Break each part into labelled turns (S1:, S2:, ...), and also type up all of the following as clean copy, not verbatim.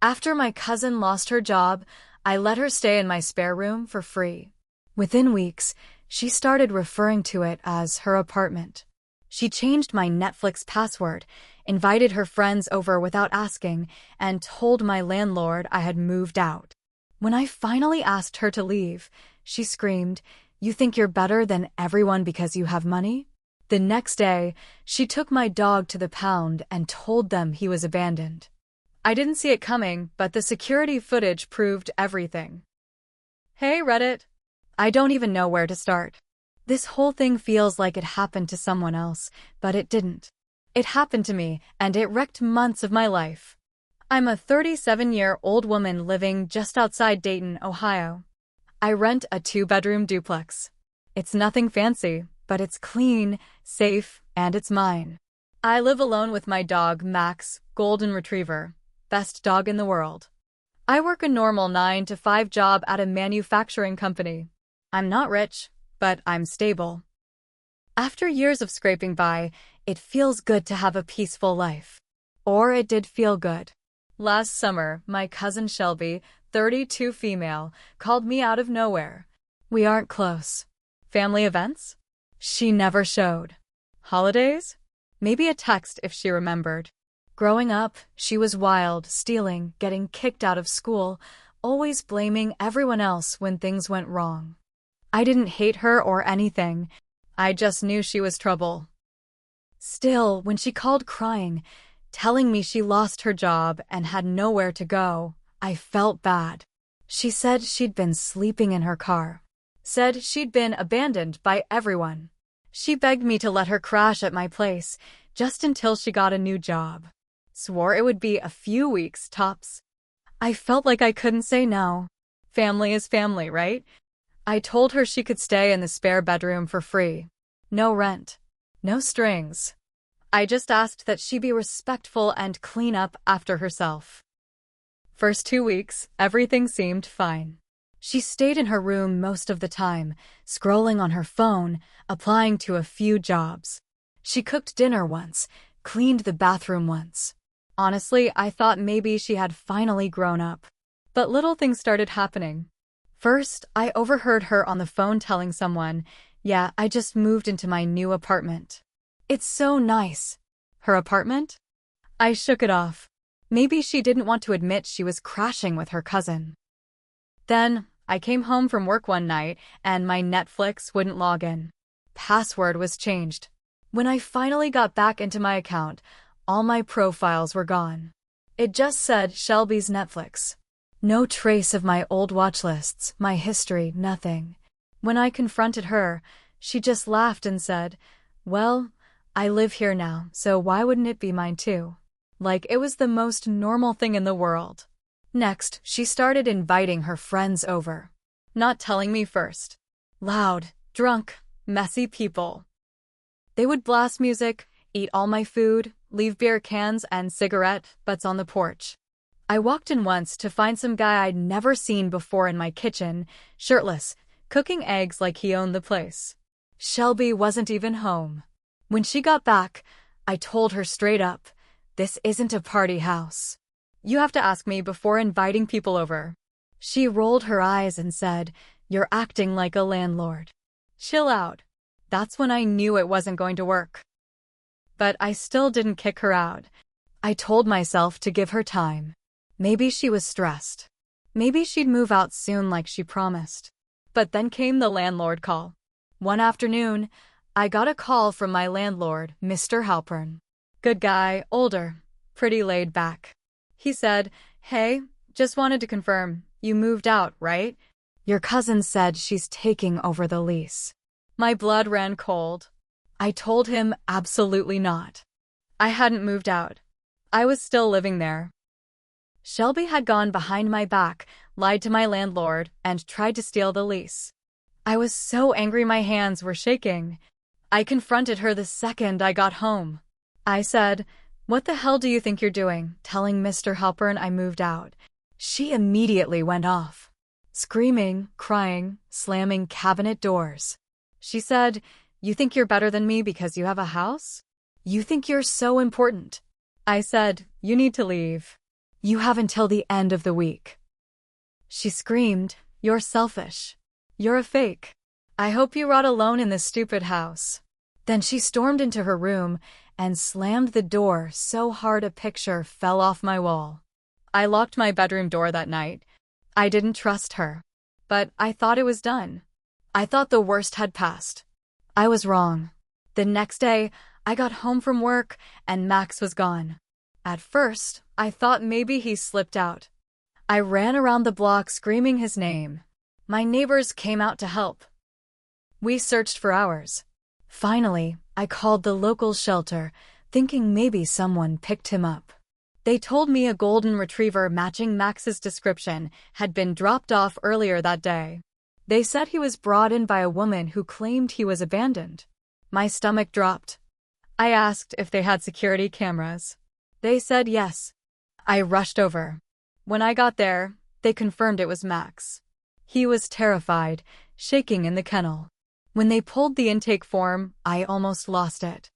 S1: After my cousin lost her job, I let her stay in my spare room for free. Within weeks, she started referring to it as her apartment. She changed my Netflix password, invited her friends over without asking, and told my landlord I had moved out. When I finally asked her to leave, she screamed, "You think you're better than everyone because you have money?" The next day, she took my dog to the pound and told them he was abandoned. I didn't see it coming, but the security footage proved everything. Hey, Reddit. I don't even know where to start. This whole thing feels like it happened to someone else, but it didn't. It happened to me, and it wrecked months of my life. I'm a 37-year-old woman living just outside Dayton, Ohio. I rent a 2-bedroom duplex. It's nothing fancy, but it's clean, safe, and it's mine. I live alone with my dog, Max, Golden Retriever. Best dog in the world. I work a normal 9-to-5 job at a manufacturing company. I'm not rich, but I'm stable. After years of scraping by, it feels good to have a peaceful life. Or it did feel good. Last summer, my cousin Shelby, 32 female, called me out of nowhere. We aren't close. Family events? She never showed. Holidays? Maybe a text if she remembered. Growing up, she was wild, stealing, getting kicked out of school, always blaming everyone else when things went wrong. I didn't hate her or anything. I just knew she was trouble. Still, when she called crying, telling me she lost her job and had nowhere to go, I felt bad. She said she'd been sleeping in her car. Said she'd been abandoned by everyone. She begged me to let her crash at my place, just until she got a new job. Swore it would be a few weeks tops. I felt like I couldn't say no. Family is family, right? I told her she could stay in the spare bedroom for free. No rent. No strings. I just asked that she be respectful and clean up after herself. First 2 weeks, everything seemed fine. She stayed in her room most of the time, scrolling on her phone, applying to a few jobs. She cooked dinner once, cleaned the bathroom once. Honestly, I thought maybe she had finally grown up. But little things started happening. First, I overheard her on the phone telling someone, "Yeah, I just moved into my new apartment. It's so nice." Her apartment? I shook it off. Maybe she didn't want to admit she was crashing with her cousin. Then, I came home from work one night, and my Netflix wouldn't log in. Password was changed. When I finally got back into my account, all my profiles were gone. It just said Shelby's Netflix. No trace of my old watch lists, my history, nothing. When I confronted her, she just laughed and said, "Well, I live here now, so why wouldn't it be mine too?" Like it was the most normal thing in the world. Next, she started inviting her friends over. Not telling me first. Loud, drunk, messy people. They would blast music, eat all my food, leave beer cans and cigarette butts on the porch. I walked in once to find some guy I'd never seen before in my kitchen, shirtless, cooking eggs like he owned the place. Shelby wasn't even home. When she got back, I told her straight up, "This isn't a party house. You have to ask me before inviting people over." She rolled her eyes and said, "You're acting like a landlord. Chill out." That's when I knew it wasn't going to work. But I still didn't kick her out. I told myself to give her time. Maybe she was stressed. Maybe she'd move out soon like she promised. But then came the landlord call. One afternoon, I got a call from my landlord, Mr. Halpern. Good guy, older, pretty laid back. He said, "Hey, just wanted to confirm, you moved out, right? Your cousin said she's taking over the lease." My blood ran cold. I told him absolutely not. I hadn't moved out. I was still living there. Shelby had gone behind my back, lied to my landlord, and tried to steal the lease. I was so angry my hands were shaking. I confronted her the second I got home. I said, "What the hell do you think you're doing, telling Mr. Halpern I moved out?" She immediately went off, screaming, crying, slamming cabinet doors. She said, "You think you're better than me because you have a house? You think you're so important." I said, "You need to leave." You have until the end of the week." She screamed, "You're selfish. You're a fake. I hope you rot alone in this stupid house." Then she stormed into her room and slammed the door so hard a picture fell off my wall. I locked my bedroom door that night. I didn't trust her. But I thought it was done. I thought the worst had passed. I was wrong. The next day, I got home from work and Max was gone. At first, I thought maybe he slipped out. I ran around the block screaming his name. My neighbors came out to help. We searched for hours. Finally, I called the local shelter, thinking maybe someone picked him up. They told me a golden retriever matching Max's description had been dropped off earlier that day. They said he was brought in by a woman who claimed he was abandoned. My stomach dropped. I asked if they had security cameras. They said yes. I rushed over. When I got there, they confirmed it was Max. He was terrified, shaking in the kennel. When they pulled the intake form, I almost lost it.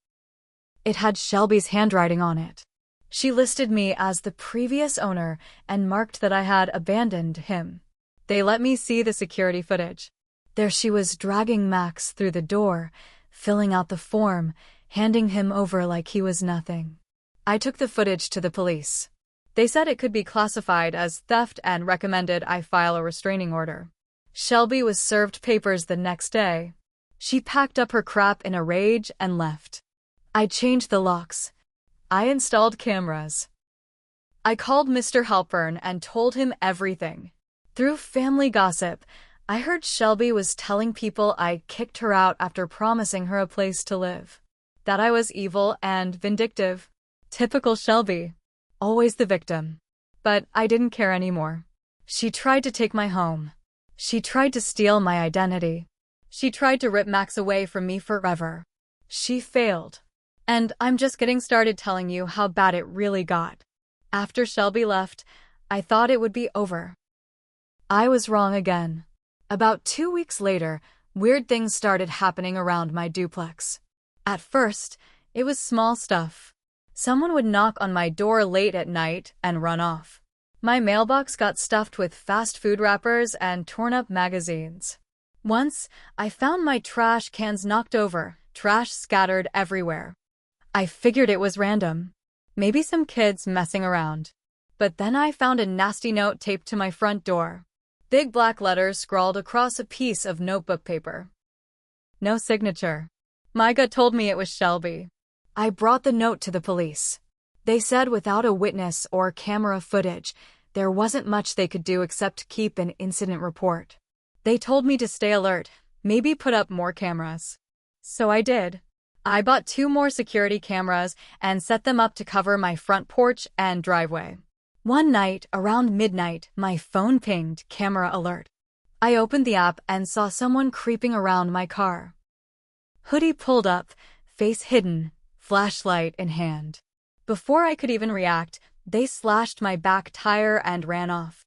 S1: It had Shelby's handwriting on it. She listed me as the previous owner and marked that I had abandoned him. They let me see the security footage. There she was dragging Max through the door, filling out the form, handing him over like he was nothing. I took the footage to the police. They said it could be classified as theft and recommended I file a restraining order. Shelby was served papers the next day. She packed up her crap in a rage and left. I changed the locks. I installed cameras. I called Mr. Halpern and told him everything. Through family gossip, I heard Shelby was telling people I kicked her out after promising her a place to live. That I was evil and vindictive. Typical Shelby. Always the victim. But I didn't care anymore. She tried to take my home. She tried to steal my identity. She tried to rip Max away from me forever. She failed. And I'm just getting started telling you how bad it really got. After Shelby left, I thought it would be over. I was wrong again. About 2 weeks later, weird things started happening around my duplex. At first, it was small stuff. Someone would knock on my door late at night and run off. My mailbox got stuffed with fast food wrappers and torn-up magazines. Once, I found my trash cans knocked over, trash scattered everywhere. I figured it was random. Maybe some kids messing around. But then I found a nasty note taped to my front door. Big black letters scrawled across a piece of notebook paper. No signature. My gut told me it was Shelby. I brought the note to the police. They said without a witness or camera footage, there wasn't much they could do except keep an incident report. They told me to stay alert, maybe put up more cameras. So I did. I bought 2 more security cameras and set them up to cover my front porch and driveway. One night, around midnight, my phone pinged camera alert. I opened the app and saw someone creeping around my car. Hoodie pulled up, face hidden, flashlight in hand. Before I could even react, they slashed my back tire and ran off.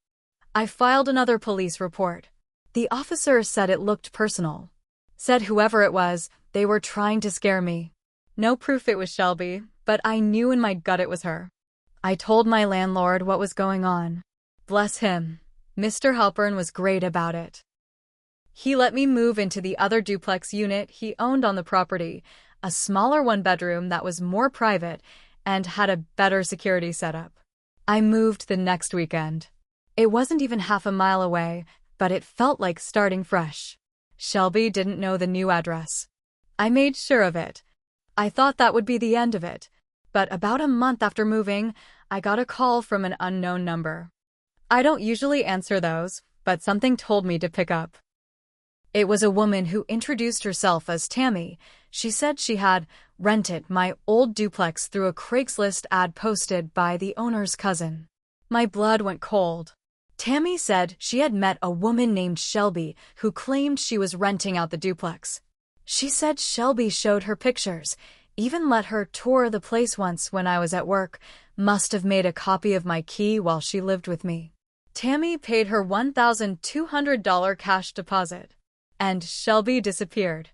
S1: I filed another police report. The officer said it looked personal. Said whoever it was, they were trying to scare me. No proof it was Shelby, but I knew in my gut it was her. I told my landlord what was going on. Bless him. Mr. Halpern was great about it. He let me move into the other duplex unit he owned on the property, a smaller one-bedroom that was more private and had a better security setup. I moved the next weekend. It wasn't even half a mile away, but it felt like starting fresh. Shelby didn't know the new address. I made sure of it. I thought that would be the end of it. But about a month after moving, I got a call from an unknown number. I don't usually answer those, but something told me to pick up. It was a woman who introduced herself as Tammy. She said she had rented my old duplex through a Craigslist ad posted by the owner's cousin. My blood went cold. Tammy said she had met a woman named Shelby who claimed she was renting out the duplex. She said Shelby showed her pictures, even let her tour the place once when I was at work, must have made a copy of my key while she lived with me. Tammy paid her $1,200 cash deposit. And Shelby disappeared.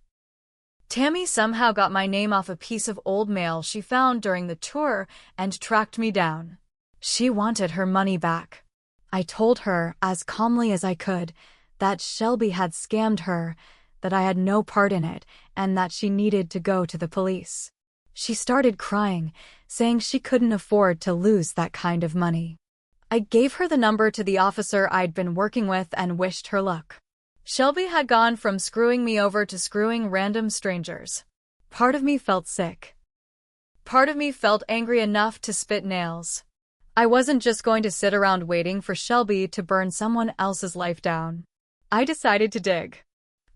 S1: Tammy somehow got my name off a piece of old mail she found during the tour and tracked me down. She wanted her money back. I told her, as calmly as I could, that Shelby had scammed her, that I had no part in it, and that she needed to go to the police. She started crying, saying she couldn't afford to lose that kind of money. I gave her the number to the officer I'd been working with and wished her luck. Shelby had gone from screwing me over to screwing random strangers. Part of me felt sick. Part of me felt angry enough to spit nails. I wasn't just going to sit around waiting for Shelby to burn someone else's life down. I decided to dig.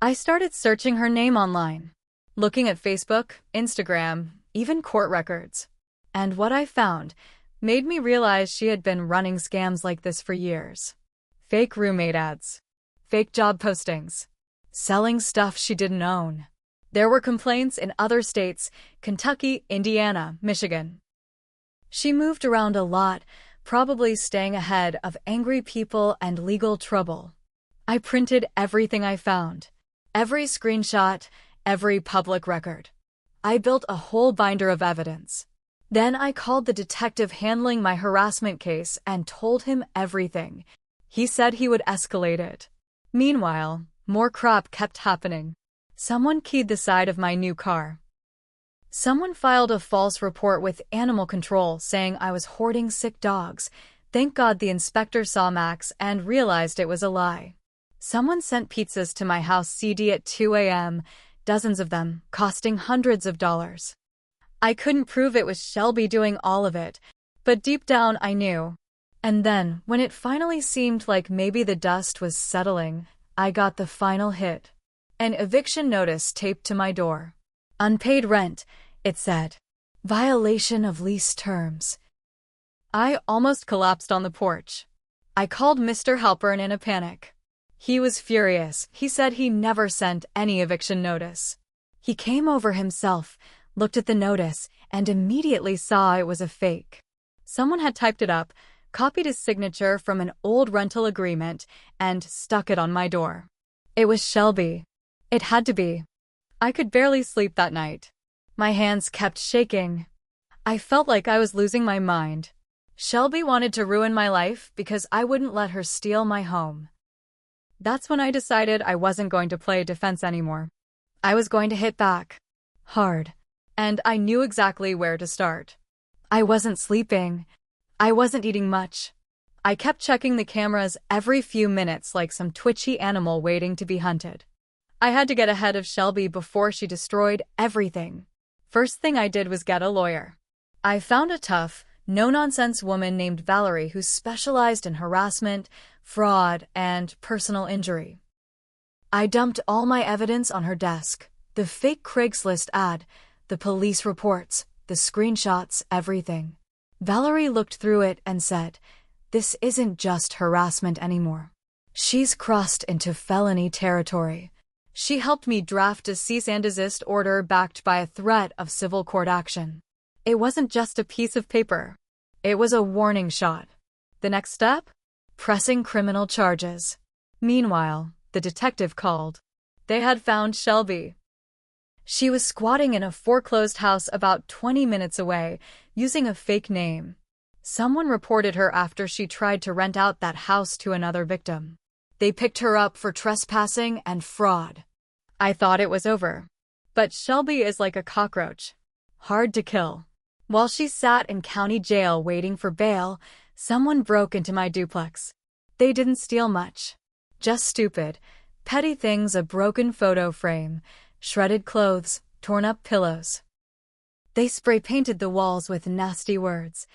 S1: I started searching her name online, looking at Facebook, Instagram, even court records. And what I found made me realize she had been running scams like this for years. Fake roommate ads, fake job postings, selling stuff she didn't own. There were complaints in other states: Kentucky, Indiana, Michigan. She moved around a lot, probably staying ahead of angry people and legal trouble. I printed everything I found, every screenshot, every public record. I built a whole binder of evidence. Then I called the detective handling my harassment case and told him everything. He said he would escalate it. Meanwhile, more crap kept happening. Someone keyed the side of my new car. Someone filed a false report with animal control saying I was hoarding sick dogs. Thank God the inspector saw Max and realized it was a lie. Someone sent pizzas to my house CD at 2 a.m., dozens of them, costing hundreds of dollars. I couldn't prove it was Shelby doing all of it, but deep down I knew. And then, when it finally seemed like maybe the dust was settling, I got the final hit. An eviction notice taped to my door. Unpaid rent, it said. Violation of lease terms. I almost collapsed on the porch. I called Mr. Halpern in a panic. He was furious. He said he never sent any eviction notice. He came over himself, looked at the notice, and immediately saw it was a fake. Someone had typed it up, copied his signature from an old rental agreement, and stuck it on my door. It was Shelby. It had to be. I could barely sleep that night. My hands kept shaking. I felt like I was losing my mind. Shelby wanted to ruin my life because I wouldn't let her steal my home. That's when I decided I wasn't going to play defense anymore. I was going to hit back. Hard. And I knew exactly where to start. I wasn't sleeping. I wasn't eating much. I kept checking the cameras every few minutes like some twitchy animal waiting to be hunted. I had to get ahead of Shelby before she destroyed everything. First thing I did was get a lawyer. I found a tough, no-nonsense woman named Valerie who specialized in harassment, fraud, and personal injury. I dumped all my evidence on her desk. The fake Craigslist ad, the police reports, the screenshots, everything. Valerie looked through it and said, "This isn't just harassment anymore. She's crossed into felony territory." She helped me draft a cease and desist order backed by a threat of civil court action. It wasn't just a piece of paper. It was a warning shot. The next step? Pressing criminal charges. Meanwhile, the detective called. They had found Shelby. She was squatting in a foreclosed house about 20 minutes away, using a fake name. Someone reported her after she tried to rent out that house to another victim. They picked her up for trespassing and fraud. I thought it was over. But Shelby is like a cockroach. Hard to kill. While she sat in county jail waiting for bail, someone broke into my duplex. They didn't steal much. Just stupid, petty things: a broken photo frame, shredded clothes, torn up pillows. They spray painted the walls with nasty words.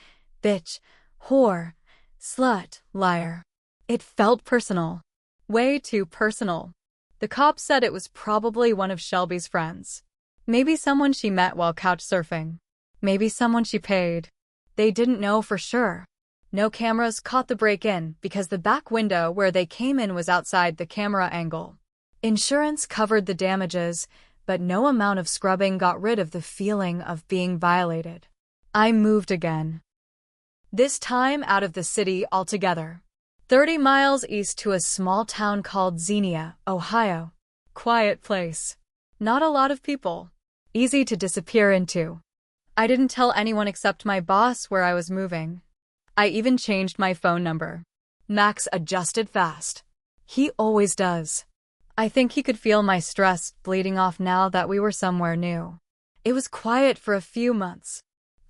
S1: Bitch, whore, slut, liar. It felt personal. Way too personal. The cops said it was probably one of Shelby's friends. Maybe someone she met while couch surfing. Maybe someone she paid. They didn't know for sure. No cameras caught the break-in because the back window where they came in was outside the camera angle. Insurance covered the damages, but no amount of scrubbing got rid of the feeling of being violated. I moved again. This time out of the city altogether. 30 miles east to a small town called Xenia, Ohio. Quiet place. Not a lot of people. Easy to disappear into. I didn't tell anyone except my boss where I was moving. I even changed my phone number. Max adjusted fast. He always does. I think he could feel my stress bleeding off now that we were somewhere new. It was quiet for a few months.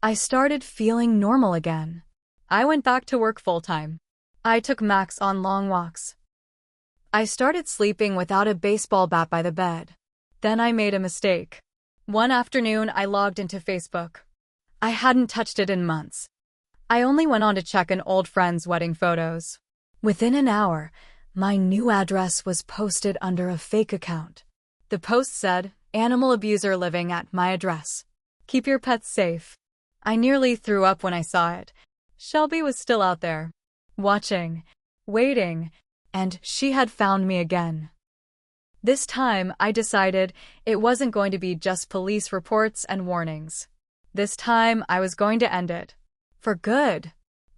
S1: I started feeling normal again. I went back to work full-time. I took Max on long walks. I started sleeping without a baseball bat by the bed. Then I made a mistake. One afternoon, I logged into Facebook. I hadn't touched it in months. I only went on to check an old friend's wedding photos. Within an hour, my new address was posted under a fake account. The post said, "Animal abuser living at my address. Keep your pets safe." I nearly threw up when I saw it. Shelby was still out there, watching, waiting, and she had found me again. This time, I decided it wasn't going to be just police reports and warnings. This time, I was going to end it. For good.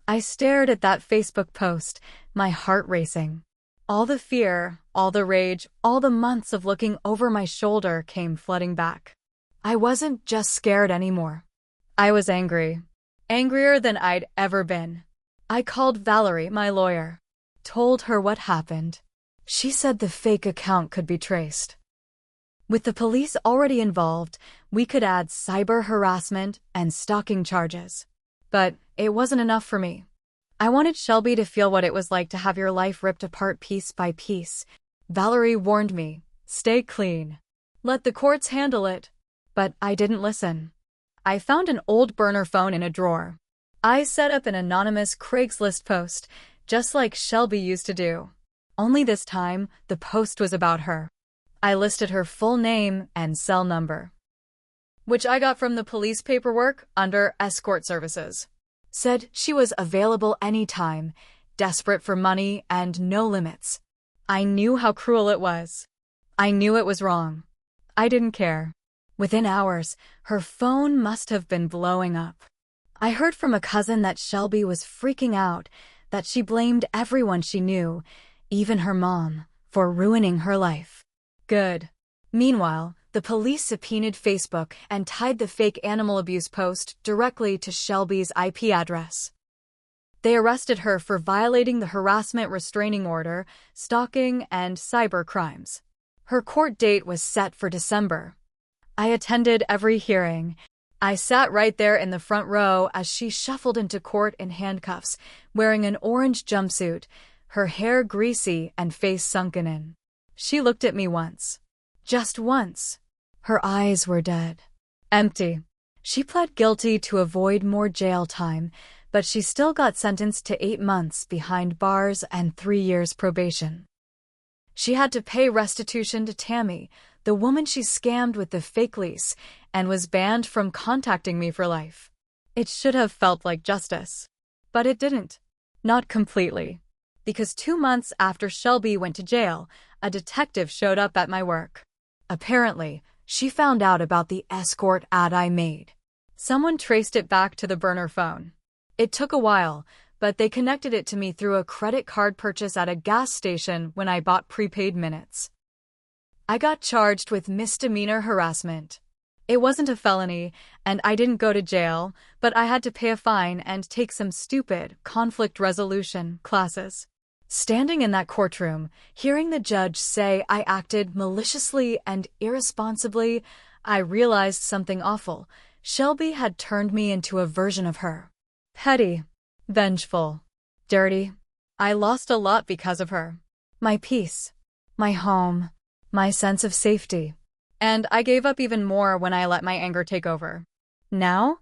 S1: I stared at that Facebook post, my heart racing. All the fear, all the rage, all the months of looking over my shoulder came flooding back. I wasn't just scared anymore. I was angry. Angrier than I'd ever been. I called Valerie, my lawyer. Told her what happened. She said the fake account could be traced. With the police already involved, we could add cyber harassment and stalking charges. But it wasn't enough for me. I wanted Shelby to feel what it was like to have your life ripped apart piece by piece. Valerie warned me, stay clean. Let the courts handle it. But I didn't listen. I found an old burner phone in a drawer. I set up an anonymous Craigslist post, just like Shelby used to do. Only this time, the post was about her. I listed her full name and cell number, which I got from the police paperwork under escort services. Said she was available anytime, desperate for money and no limits. I knew how cruel it was. I knew it was wrong. I didn't care. Within hours, her phone must have been blowing up. I heard from a cousin that Shelby was freaking out, that she blamed everyone she knew, even her mom, for ruining her life. Good. Meanwhile, the police subpoenaed Facebook and tied the fake animal abuse post directly to Shelby's IP address. They arrested her for violating the harassment restraining order, stalking, and cyber crimes. Her court date was set for December. I attended every hearing. I sat right there in the front row as she shuffled into court in handcuffs, wearing an orange jumpsuit, her hair greasy and face sunken in. She looked at me once. Just once. Her eyes were dead. Empty. She pled guilty to avoid more jail time, but she still got sentenced to 8 months behind bars and 3 years probation. She had to pay restitution to Tammy, the woman she scammed with the fake lease, and was banned from contacting me for life. It should have felt like justice. But it didn't. Not completely. Because 2 months after Shelby went to jail, a detective showed up at my work. Apparently, she found out about the escort ad I made. Someone traced it back to the burner phone. It took a while, but they connected it to me through a credit card purchase at a gas station when I bought prepaid minutes. I got charged with misdemeanor harassment. It wasn't a felony, and I didn't go to jail, but I had to pay a fine and take some stupid conflict resolution classes. Standing in that courtroom, hearing the judge say I acted maliciously and irresponsibly, I realized something awful. Shelby had turned me into a version of her. Petty, vengeful, dirty. I lost a lot because of her. My peace, my home, my sense of safety. And I gave up even more when I let my anger take over. Now?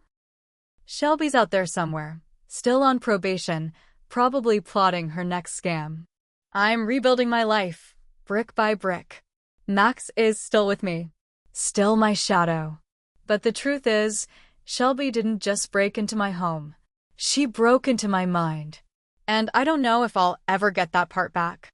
S1: Shelby's out there somewhere, still on probation, probably plotting her next scam. I'm rebuilding my life, brick by brick. Max is still with me. Still my shadow. But the truth is, Shelby didn't just break into my home. She broke into my mind. And I don't know if I'll ever get that part back.